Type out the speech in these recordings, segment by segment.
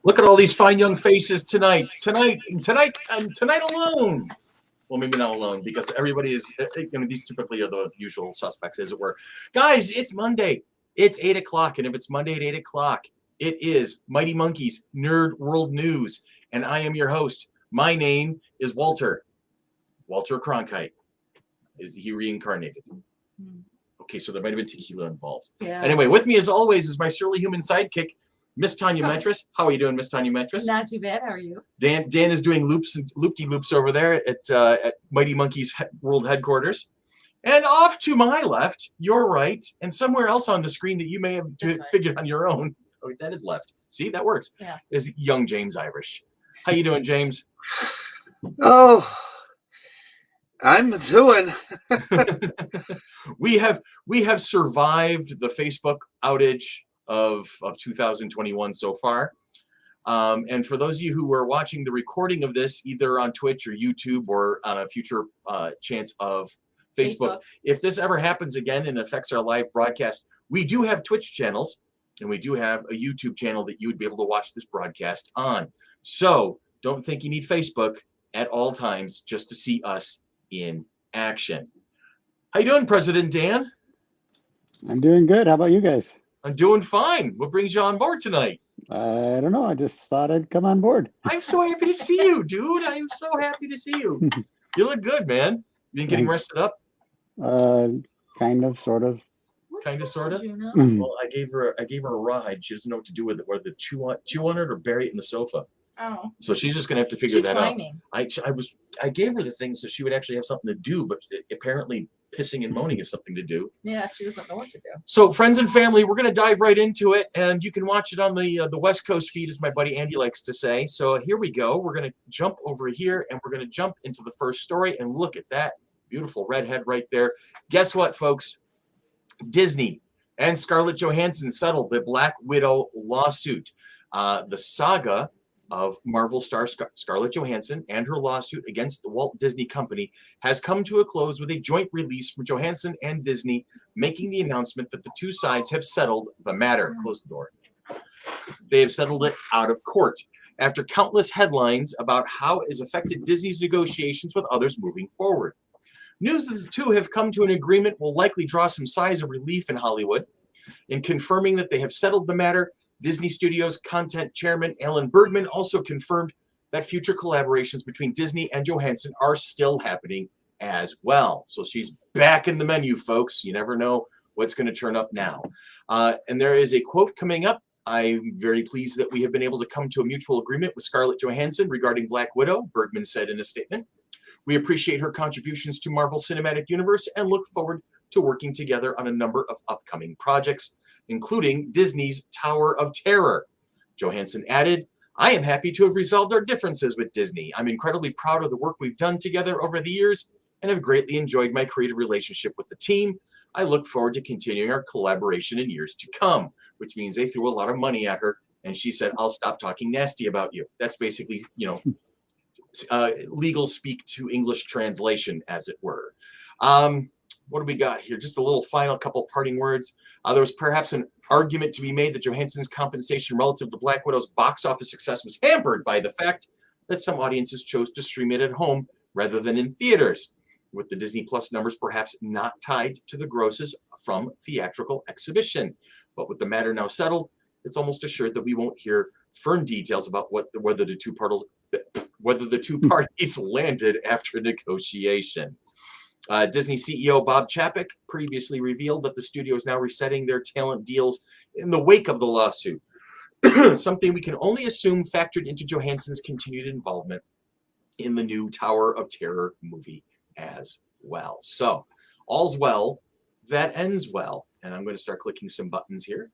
Look at all these fine young faces tonight alone. Well, maybe not alone because everybody is. These typically are the usual suspects, as it were. Guys, it's Monday. It's 8 o'clock, and if it's Monday at 8 o'clock, it is Mighty Monkeys Nerd World News, and I am your host. My name is Walter Cronkite. He reincarnated. Okay, so there might have been tequila involved. Yeah. Anyway, with me as always is my surly human sidekick, Miss Tanya Metris. How are you doing, Miss Tanya Metris? Not too bad. How are you? Dan is doing loop-de-loops over there at Mighty Monkeys World Headquarters. And off to my left, your right, and somewhere else on the screen that you may have figured on your own. Oh, that is left. See, that works. Yeah. Is young James Irish. How you doing, James? Oh, I'm doing. We have survived the Facebook outage of 2021 so far. And for those of you who are watching the recording of this, either on Twitch or YouTube or on a future chance of Facebook, if this ever happens again and affects our live broadcast, we do have Twitch channels and we do have a YouTube channel that you would be able to watch this broadcast on. So don't think you need Facebook at all times just to see us in action. How you doing, President Dan? I'm doing good. How about you guys? I'm doing fine. What brings you on board tonight? I don't know. I just thought I'd come on board. I'm so happy to see you, dude. I'm so happy to see you. You look good, man. You been getting rested up? Kind of, sort of. Kind of, sort of. You know? Well, I gave her a ride. She doesn't know what to do with it. Whether to chew on it or bury it in the sofa. Oh. So she's just gonna have to figure that whining. out. I gave her the thing so she would actually have something to do, but apparently pissing and moaning is something to do. Yeah, she doesn't know what to do. So friends and family, we're gonna dive right into it, and you can watch it on the West Coast feed, as my buddy Andy likes to say. So here we go. We're gonna jump over here, and we're gonna jump into the first story, and look at that beautiful redhead right there. Guess what, folks? Disney and Scarlett Johansson settled the Black Widow lawsuit. The saga of Marvel star Scarlett Johansson and her lawsuit against the Walt Disney Company has come to a close with a joint release from Johansson and Disney, making the announcement that the two sides have settled the matter. Close the door. They have settled it out of court after countless headlines about how it has affected Disney's negotiations with others moving forward. News that the two have come to an agreement will likely draw some sighs of relief in Hollywood. In confirming that they have settled the matter, Disney Studios content chairman Alan Bergman also confirmed that future collaborations between Disney and Johansson are still happening as well. So she's back in the menu, folks. You never know what's going to turn up now. And there is a quote coming up. I'm very pleased that we have been able to come to a mutual agreement with Scarlett Johansson regarding Black Widow, Bergman said in a statement. We appreciate her contributions to Marvel Cinematic Universe and look forward to working together on a number of upcoming projects, including Disney's Tower of Terror. Johansson added, I am happy to have resolved our differences with Disney. I'm incredibly proud of the work we've done together over the years and have greatly enjoyed my creative relationship with the team. I look forward to continuing our collaboration in years to come, which means they threw a lot of money at her. And she said, I'll stop talking nasty about you. That's basically, legal speak to English translation, as it were. What do we got here? Just a little final couple parting words. There was perhaps an argument to be made that Johansson's compensation relative to Black Widow's box office success was hampered by the fact that some audiences chose to stream it at home rather than in theaters, with the Disney Plus numbers perhaps not tied to the grosses from theatrical exhibition. But with the matter now settled, it's almost assured that we won't hear firm details about whether the two parties landed after negotiation. Disney CEO Bob Chapek previously revealed that the studio is now resetting their talent deals in the wake of the lawsuit, something we can only assume factored into Johansson's continued involvement in the new Tower of Terror movie as well. So all's well that ends well. And I'm going to start clicking some buttons here.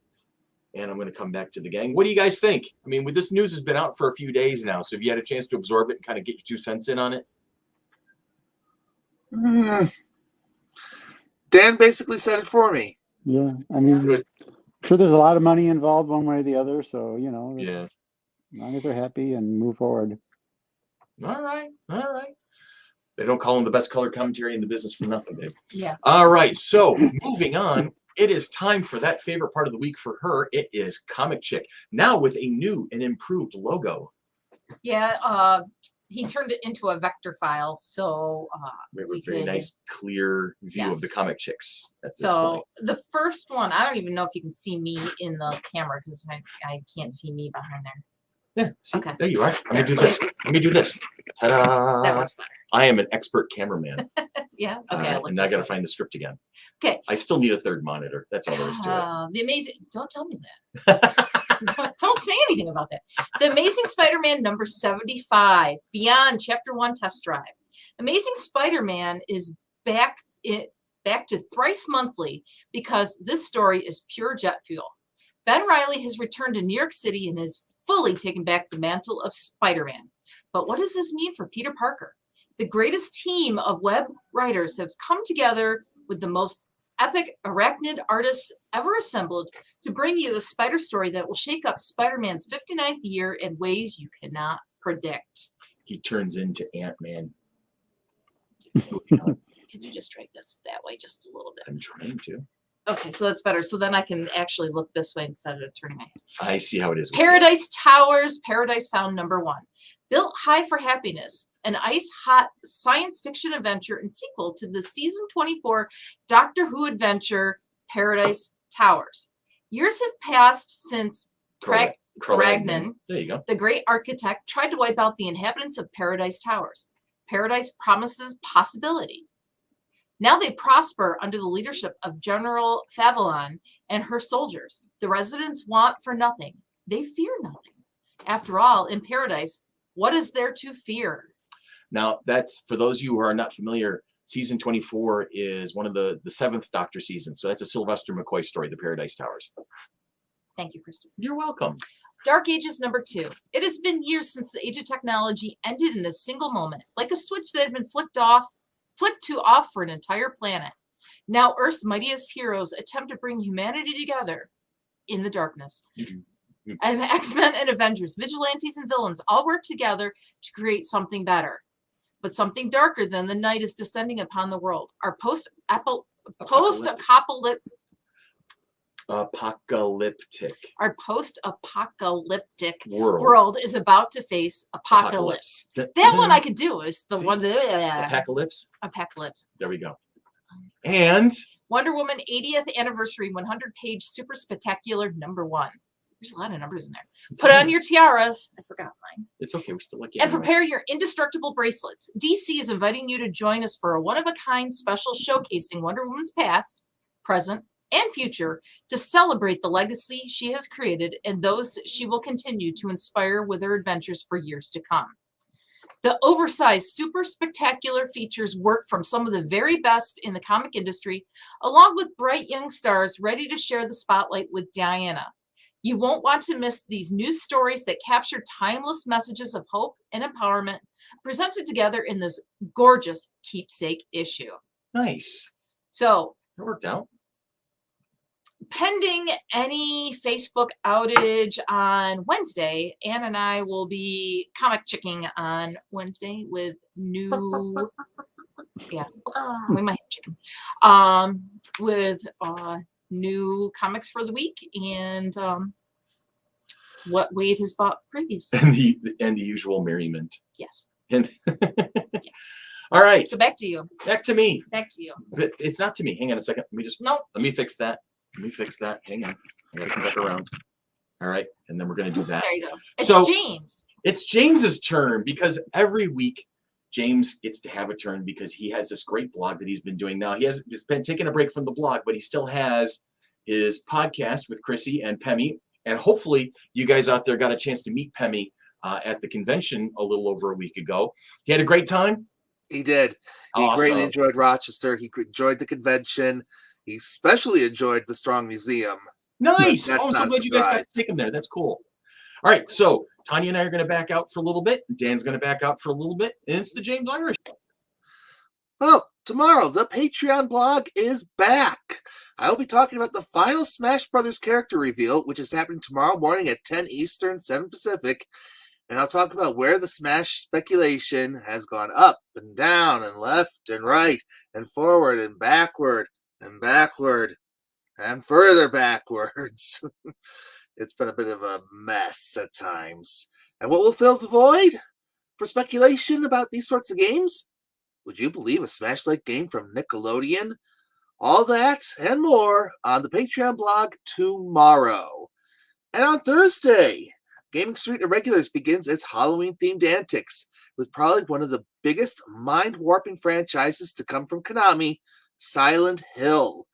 And I'm going to come back to the gang. What do you guys think? I mean, this news has been out for a few days now. So have you had a chance to absorb it and kind of get your 2 cents in on it? Dan basically said it for me. Yeah, I mean, Good. sure, there's a lot of money involved one way or the other. So, Yeah. as long as they're happy and move forward. All right. They don't call him the best color commentary in the business for nothing, babe. Yeah. All right. So moving on, It is time for that favorite part of the week for her. It is Comic Chick, now with a new and improved logo. Yeah, he turned it into a vector file, so We have a very nice, clear view of the Yes. Comic Chicks at this So point. the first one, I don't even know if you can see me in the camera because I can't see me behind there. Yeah, see, Okay. there you are. Let me do this. Let me do this. That Ta-da! works better. I am an expert cameraman. Yeah. All Okay. right, and now I got to find the script again. Okay. I still need a third monitor. That's all there is to The amazing. Don't tell me that. it. Don't say anything about that. The Amazing Spider-Man number 75, Beyond Chapter 1 Test Drive. Amazing Spider-Man is back to thrice monthly because this story is pure jet fuel. Ben Reilly has returned to New York City and has fully taken back the mantle of Spider-Man. But what does this mean for Peter Parker? The greatest team of web writers has come together with the most epic arachnid artists ever assembled to bring you a spider story that will shake up Spider-Man's 59th year in ways you cannot predict. He turns into Ant-Man. Can you just drag this that way just a little bit? I'm trying to. Okay, so that's better. So then I can actually look this way instead of turning my head. I see how it is. with you. Paradise Towers, Paradise Found number 1. Built High for Happiness, an ice-hot science fiction adventure and sequel to the season 24 Doctor Who adventure, Paradise Towers. Years have passed since Cragnon, There you go. the great architect, tried to wipe out the inhabitants of Paradise Towers. Paradise promises possibility. Now they prosper under the leadership of General Favalon and her soldiers. The residents want for nothing. They fear nothing. After all, in Paradise, what is there to fear? Now, that's for those of you who are not familiar. Season 24 is one of the 7th Doctor season. So that's a Sylvester McCoy story, The Paradise Towers. Thank you, Christopher. You're welcome. Dark Ages number 2. It has been years since the age of technology ended in a single moment, like a switch that had been flicked to off for an entire planet. Now Earth's mightiest heroes attempt to bring humanity together in the darkness. And X-Men and Avengers, vigilantes and villains all work together to create something better. But something darker than the night is descending upon the world. Our post-apocalyptic world is about to face apocalypse. That one I could do is the one that Apocalypse. There we go. And Wonder Woman 80th anniversary 100-page super spectacular number 1. There's a lot of numbers in there. Put on your tiaras. I forgot mine. It's okay. We still like you. And prepare your indestructible bracelets. DC is inviting you to join us for a one-of-a-kind special showcasing Wonder Woman's past, present, and future to celebrate the legacy she has created and those she will continue to inspire with her adventures for years to come. The oversized, super spectacular features work from some of the very best in the comic industry, along with bright young stars ready to share the spotlight with Diana. You won't want to miss these news stories that capture timeless messages of hope and empowerment presented together in this gorgeous keepsake issue. Nice. So, It worked out. pending any Facebook outage on Wednesday, Ann and I will be comic chicking on Wednesday with new, yeah, we might have chicken, with new comics for the week and what Wade has bought previously. And the usual merriment. Yes. And all right. So back to you. Back to me. Back to you. But it's not to me. Hang on a second. No. Let me fix that. Hang on. I gotta come back around. All right. And then we're gonna do that. There you go. It's So- James. It's James's turn because every week James gets to have a turn because he has this great blog that he's been doing. Now he's been taking a break from the blog, but he still has his podcast with Chrissy and Pemmy. And hopefully you guys out there got a chance to meet Pemmy at the convention a little over a week ago. He had a great time. He did. He Awesome. greatly enjoyed Rochester. He enjoyed the convention. He especially enjoyed the Strong Museum. Nice. That's Oh, I'm so not a glad you guys got surprise. to take him there. That's cool. All right. So Tanya and I are going to back out for a little bit. Dan's going to back out for a little bit. And it's the James Irish. Well, tomorrow, the Patreon blog is back. I will be talking about the final Smash Brothers character reveal, which is happening tomorrow morning at 10 Eastern, 7 Pacific. And I'll talk about where the Smash speculation has gone up and down and left and right and forward and backward and backward. and further backwards. It's been a bit of a mess at times. And what will fill the void? For speculation about these sorts of games? Would you believe a Smash-like game from Nickelodeon? All that and more on the Patreon blog tomorrow. And on Thursday, Gaming Street Irregulars begins its Halloween-themed antics with probably one of the biggest mind-warping franchises to come from Konami, Silent Hill.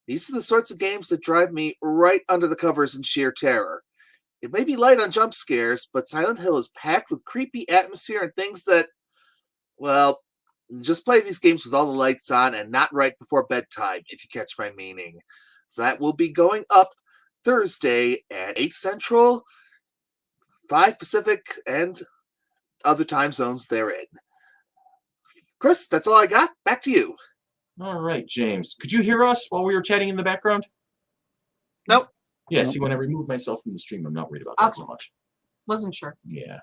These are the sorts of games that drive me right under the covers in sheer terror. It may be light on jump scares, but Silent Hill is packed with creepy atmosphere and things that, well, just play these games with all the lights on and not right before bedtime, if you catch my meaning. So that will be going up Thursday at 8 Central, 5 Pacific, and other time zones therein. Chris, that's all I got. Back to you. All right, James. Could you hear us while we were chatting in the background? Nope. Yeah, Nope. see, when I remove myself from the stream, I'm not worried about that so much. Wasn't sure. Yeah.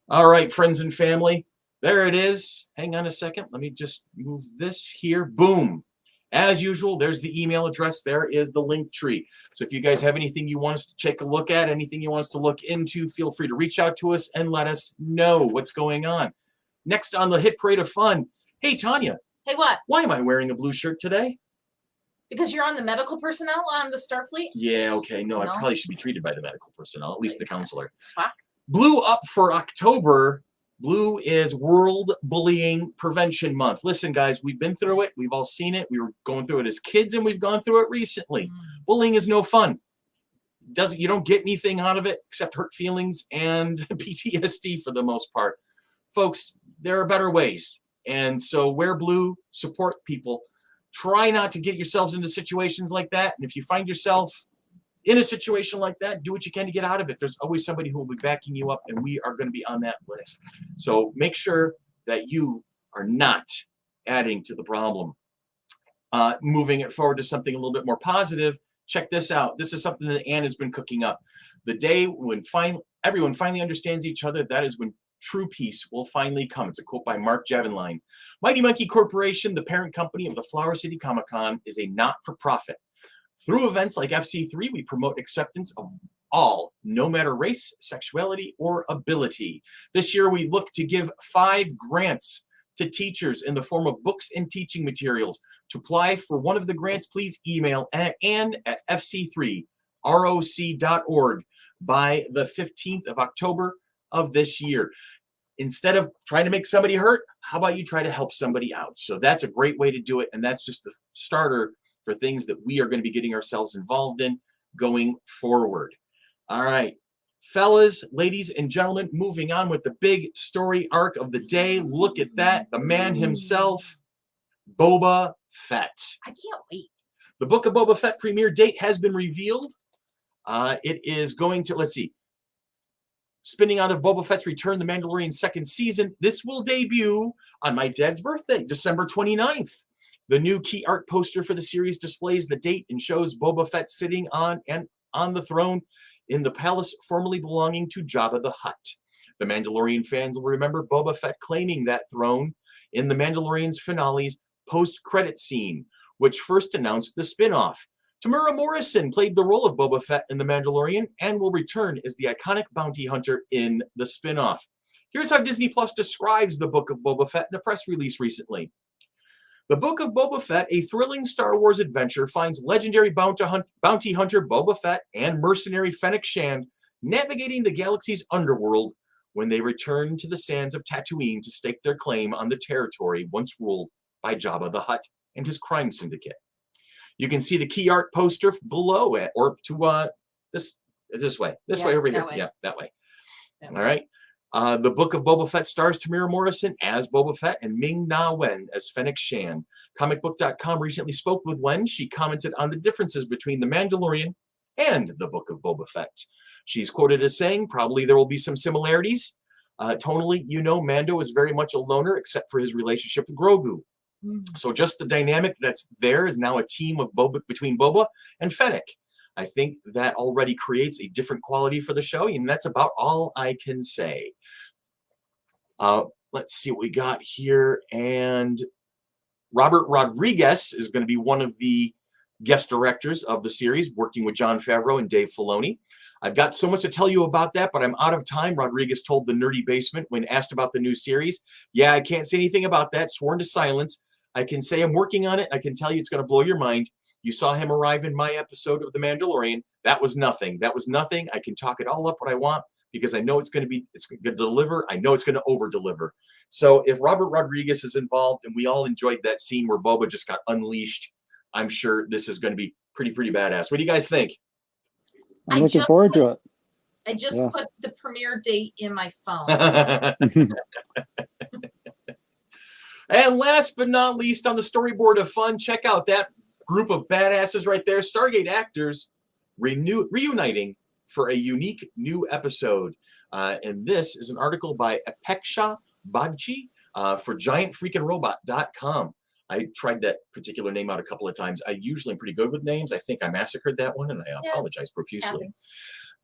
All right, friends and family. There it is. Hang on a second. Let me just move this here. Boom. As usual, there's the email address. There is the link tree. So if you guys have anything you want us to take a look at, anything you want us to look into, feel free to reach out to us and let us know what's going on. Next on the Hit Parade of Fun. Hey, Tanya, Hey, what? why am I wearing a blue shirt today? Because you're on the medical personnel on the Starfleet? Yeah, okay. No, I No. probably should be treated by the medical personnel, at least the counselor. Spock? Blue up for October. Blue is World Bullying Prevention Month. Listen, guys, we've been through it. We've all seen it. We were going through it as kids, and we've gone through it recently. Bullying is no fun. You don't get anything out of it except hurt feelings and PTSD for the most part. Folks, there are better ways. And so wear blue, support people. Try not to get yourselves into situations like that. And if you find yourself in a situation like that, do what you can to get out of it. There's always somebody who will be backing you up, and we are going to be on that list. So make sure that you are not adding to the problem. Moving it forward to something a little bit more positive, check this out. This is something that Ann has been cooking up. The day when everyone finally understands each other, that is when true peace will finally come. It's a quote by Mark Javenline. Mighty Monkey Corporation, the parent company of the Flower City Comic-Con, is a not-for-profit. Through events like FC3, we promote acceptance of all, no matter race, sexuality, or ability. This year, we look to give 5 grants to teachers in the form of books and teaching materials. To apply for one of the grants, please email Ann at fc3roc.org by the 15th of October of this year. Instead of trying to make somebody hurt, how about you try to help somebody out? So that's a great way to do it, and that's just the starter for things that we are going to be getting ourselves involved in going forward. All right, fellas, ladies, and gentlemen, moving on with the big story arc of the day. Look at that, the man himself, Boba Fett. I can't wait. The Book of Boba Fett premiere date has been revealed. It is going to, let's see, spinning out of Boba Fett's Return, The Mandalorian second season. This will debut on my dad's birthday, December 29th. The new key art poster for the series displays the date and shows Boba Fett sitting on the throne in the palace formerly belonging to Jabba the Hutt. The Mandalorian fans will remember Boba Fett claiming that throne in The Mandalorian's finale's post-credit scene, which first announced the spin-off. Tamura Morrison played the role of Boba Fett in The Mandalorian and will return as the iconic bounty hunter in the spin-off. Here's how Disney Plus describes the Book of Boba Fett in a press release recently. The Book of Boba Fett, a thrilling Star Wars adventure, finds legendary bounty hunter Boba Fett and mercenary Fennec Shand navigating the galaxy's underworld when they return to the sands of Tatooine to stake their claim on the territory once ruled by Jabba the Hutt and his crime syndicate. You can see the key art poster below it, or to this way over here. Way. Yeah, that way. All right. The Book of Boba Fett stars Tamira Morrison as Boba Fett and Ming-Na Wen as Fennec Shand. Comicbook.com recently spoke with Wen. She commented on the differences between The Mandalorian and the Book of Boba Fett. She's quoted as saying, probably there will be some similarities. Tonally, Mando is very much a loner except for his relationship with Grogu. So just the dynamic that's there is now a team of between Boba and Fennec. I think that already creates a different quality for the show, and that's about all I can say. Let's see what we got here. And Robert Rodriguez is going to be one of the guest directors of the series, working with Jon Favreau and Dave Filoni. I've got so much to tell you about that, but I'm out of time. Rodriguez told the Nerdy Basement when asked about the new series, yeah, I can't say anything about that, sworn to silence. I can say I'm working on it. I can tell you it's going to blow your mind. You saw him arrive in my episode of The Mandalorian. That was nothing. That was nothing. I can talk it all up what I want because I know it's going to deliver. I know it's going to over deliver. So if Robert Rodriguez is involved and we all enjoyed that scene where Boba just got unleashed, I'm sure this is going to be pretty badass. What do you guys think? I'm looking forward to it. I just put the premiere date in my phone. And last but not least, on the storyboard of fun, check out that group of badasses right there. Stargate actors reuniting for a unique new episode. And this is an article by Apeksha Bagchi for GiantFreakinRobot.com. I tried that particular name out a couple of times. I usually am pretty good with names. I think I massacred that one, and I apologize profusely.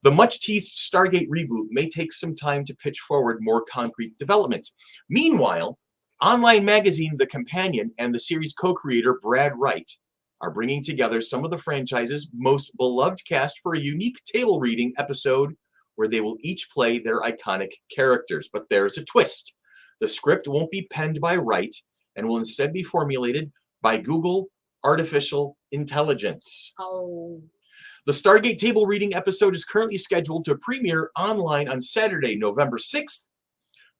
The much-teased Stargate reboot may take some time to pitch forward more concrete developments. Meanwhile, online magazine The Companion and the series co-creator Brad Wright are bringing together some of the franchise's most beloved cast for a unique table reading episode where they will each play their iconic characters. But there's a twist. The script won't be penned by Wright and will instead be formulated by Google Artificial Intelligence. Oh. The Stargate table reading episode is currently scheduled to premiere online on Saturday, November 6th.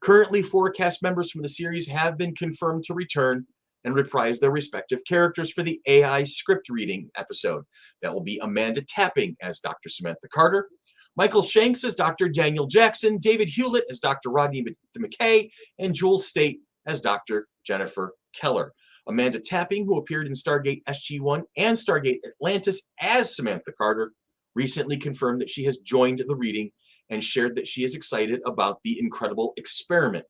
Currently, 4 cast members from the series have been confirmed to return and reprise their respective characters for the AI script reading episode. That will be Amanda Tapping as Dr. Samantha Carter, Michael Shanks as Dr. Daniel Jackson, David Hewlett as Dr. Rodney McKay, and Jewel State as Dr. Jennifer Keller. Amanda Tapping, who appeared in Stargate SG-1 and Stargate Atlantis as Samantha Carter, recently confirmed that she has joined the reading and shared that she is excited about the incredible experiment.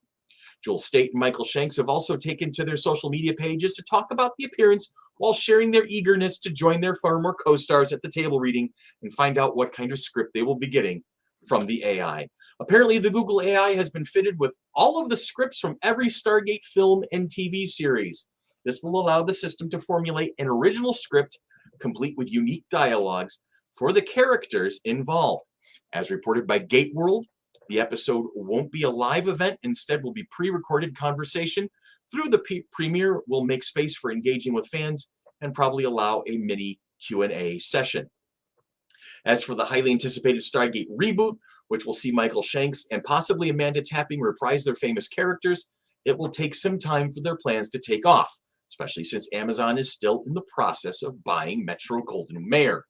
Jewel State and Michael Shanks have also taken to their social media pages to talk about the appearance while sharing their eagerness to join their former co-stars at the table reading and find out what kind of script they will be getting from the AI. Apparently, the Google AI has been fitted with all of the scripts from every Stargate film and TV series. This will allow the system to formulate an original script complete with unique dialogues for the characters involved. As reported by Gateworld, the episode won't be a live event. Instead, will be pre-recorded conversation. Through the premiere, will make space for engaging with fans and probably allow a mini Q&A session. As for the highly anticipated Stargate reboot, which will see Michael Shanks and possibly Amanda Tapping reprise their famous characters, it will take some time for their plans to take off, especially since Amazon is still in the process of buying Metro-Goldwyn-Mayer.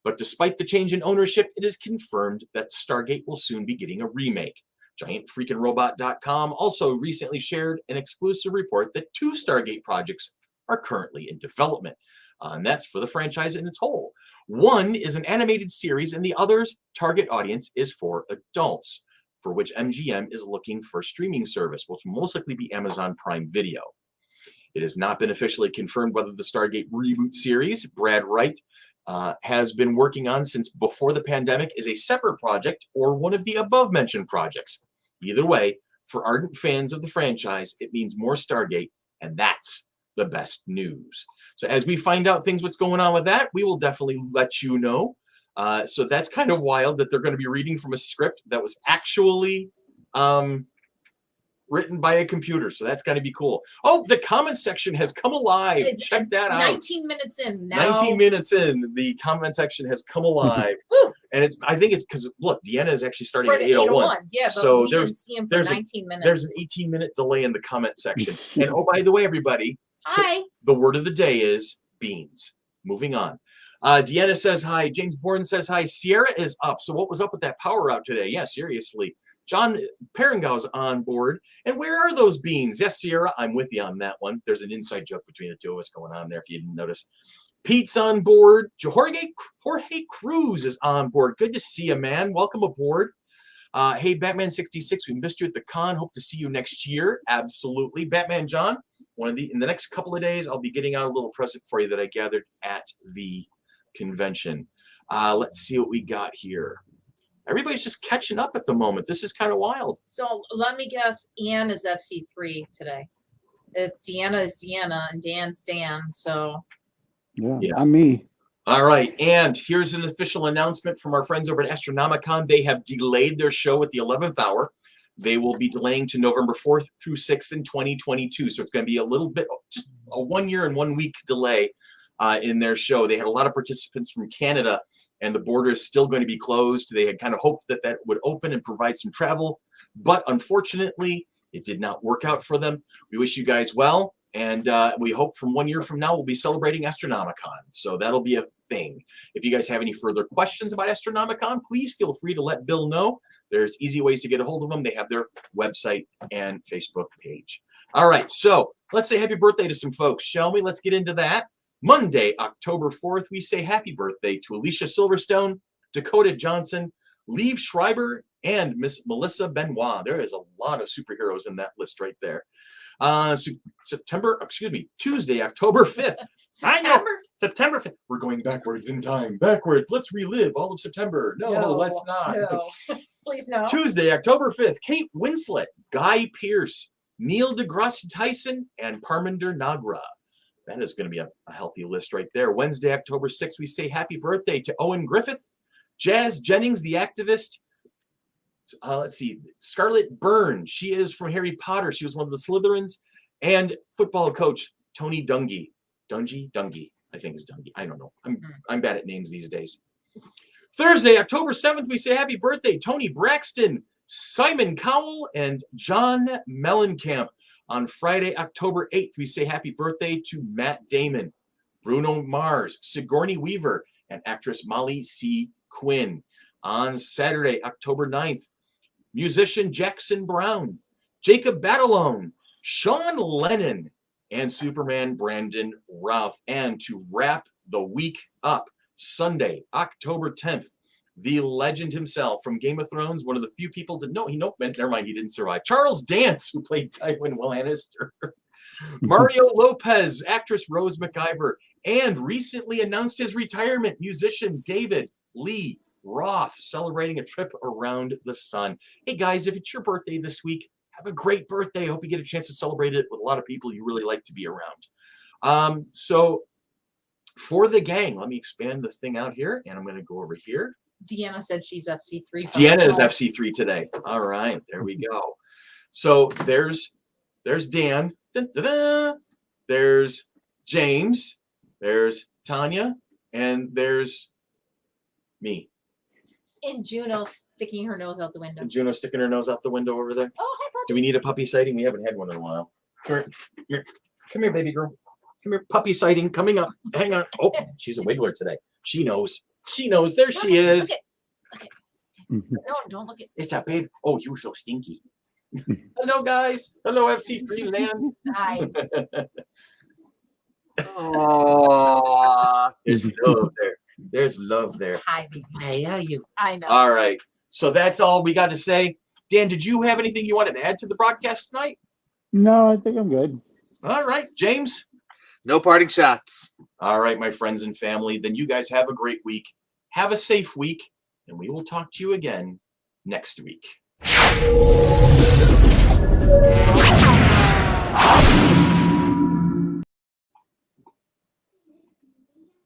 But despite the change in ownership, it is confirmed that Stargate will soon be getting a remake. GiantFreakinRobot.com also recently shared an exclusive report that 2 Stargate projects are currently in development. And that's for the franchise in its whole. One is an animated series, and the other's target audience is for adults, for which MGM is looking for a streaming service, which will most likely be Amazon Prime Video. It has not been officially confirmed whether the Stargate reboot series Brad Wright has been working on since before the pandemic is a separate project or one of the above-mentioned projects. Either way, for ardent fans of the franchise, it means more Stargate, and that's the best news. So as we find out what's going on with that, we will definitely let you know. So that's kind of wild that they're going to be reading from a script that was actually written by a computer. So that's going to be cool. Oh, the comment section has come alive. Check that out. 19 minutes in now. 19 minutes in, the comment section has come alive. And I think it's because, look, Deanna is actually starting at 8:01. Yeah, but so we didn't see him for 19 minutes. There's an 18-minute delay in the comment section. And oh, by the way, everybody, hi. The word of the day is beans. Moving on. Deanna says hi. James Borden says hi. Sierra is up. So what was up with that power out today? Yeah, seriously. John Perringau's on board. And where are those beans? Yes, Sierra, I'm with you on that one. There's an inside joke between the two of us going on there if you didn't notice. Pete's on board. Jorge Cruz is on board. Good to see you, man. Welcome aboard. Hey, Batman66, we missed you at the con. Hope to see you next year. Absolutely. Batman John, in the next couple of days, I'll be getting out a little present for you that I gathered at the convention. Let's see what we got here. Everybody's just catching up at the moment. This is kind of wild. So let me guess, Ian is FC3 today. If Deanna is Deanna and Dan's Dan, so Yeah, I'm me. All right, and here's an official announcement from our friends over at Astronomicon. They have delayed their show at the 11th hour. They will be delaying to November 4th through 6th in 2022. So it's going to be a little bit, just a 1 year and 1 week delay in their show. They had a lot of participants from Canada, and the border is still going to be closed. They had kind of hoped that that would open and provide some travel, but unfortunately, it did not work out for them. We wish you guys well, and we hope from 1 year from now, we'll be celebrating Astronomicon. So that'll be a thing. If you guys have any further questions about Astronomicon, please feel free to let Bill know. There's easy ways to get a hold of them. They have their website and Facebook page. All right, so let's say happy birthday to some folks, shall we? Let's get into that. Monday, October 4th, we say happy birthday to Alicia Silverstone, Dakota Johnson, Liev Schreiber, and Miss Melissa Benoit. There is a lot of superheroes in that list right there. Tuesday, October 5th. I know, September 5th. We're going backwards in time. Backwards. Let's relive all of September. No, let's not. No. Please no. Tuesday, October 5th. Kate Winslet, Guy Pearce, Neil deGrasse Tyson, and Parminder Nagra. That is going to be a healthy list right there. Wednesday, October 6th, we say happy birthday to Owen Griffith, Jazz Jennings, the activist. Let's see, Scarlett Byrne. She is from Harry Potter. She was one of the Slytherins. And football coach Tony Dungy. Dungy, I think is Dungy. I don't know. I'm bad at names these days. Thursday, October 7th, we say happy birthday, Tony Braxton, Simon Cowell, and John Mellencamp. On Friday, October 8th, we say happy birthday to Matt Damon, Bruno Mars, Sigourney Weaver, and actress Molly C. Quinn. On Saturday, October 9th, musician Jackson Brown, Jacob Batalone, Sean Lennon, and Superman Brandon Routh. And to wrap the week up, Sunday, October 10th, the legend himself from Game of Thrones, one of the few people to know. Never mind, he didn't survive. Charles Dance, who played Tywin Lannister. Mario Lopez, actress Rose McIver, and recently announced his retirement, musician David Lee Roth, celebrating a trip around the sun. Hey guys, if it's your birthday this week, have a great birthday. I hope you get a chance to celebrate it with a lot of people you really like to be around. So for the gang, let me expand this thing out here, and I'm going to go over here. Deanna said she's FC3. Deanna is FC3 today. All right, there we go. So there's Dan. Dun, dun, dun. There's James. There's Tanya. And there's me. And Juno sticking her nose out the window. And Juno sticking her nose out the window over there. Oh, hi, puppy. Do we need a puppy sighting? We haven't had one in a while. Come here. Come here, baby girl. Come here. Puppy sighting coming up. Hang on. Oh, she's a wiggler today. She knows. She knows. There she is. Look it. No, don't look at. It's a baby. Oh, you're so stinky. Hello, guys. Hello, FC3 land. Hi. Aww. There's love there. There's love there. Hi, baby. Hey, how you? I know. All right. So that's all we got to say. Dan, did you have anything you wanted to add to the broadcast tonight? No, I think I'm good. All right. James? No parting shots. All right, my friends and family. Then you guys have a great week. Have a safe week. And we will talk to you again next week.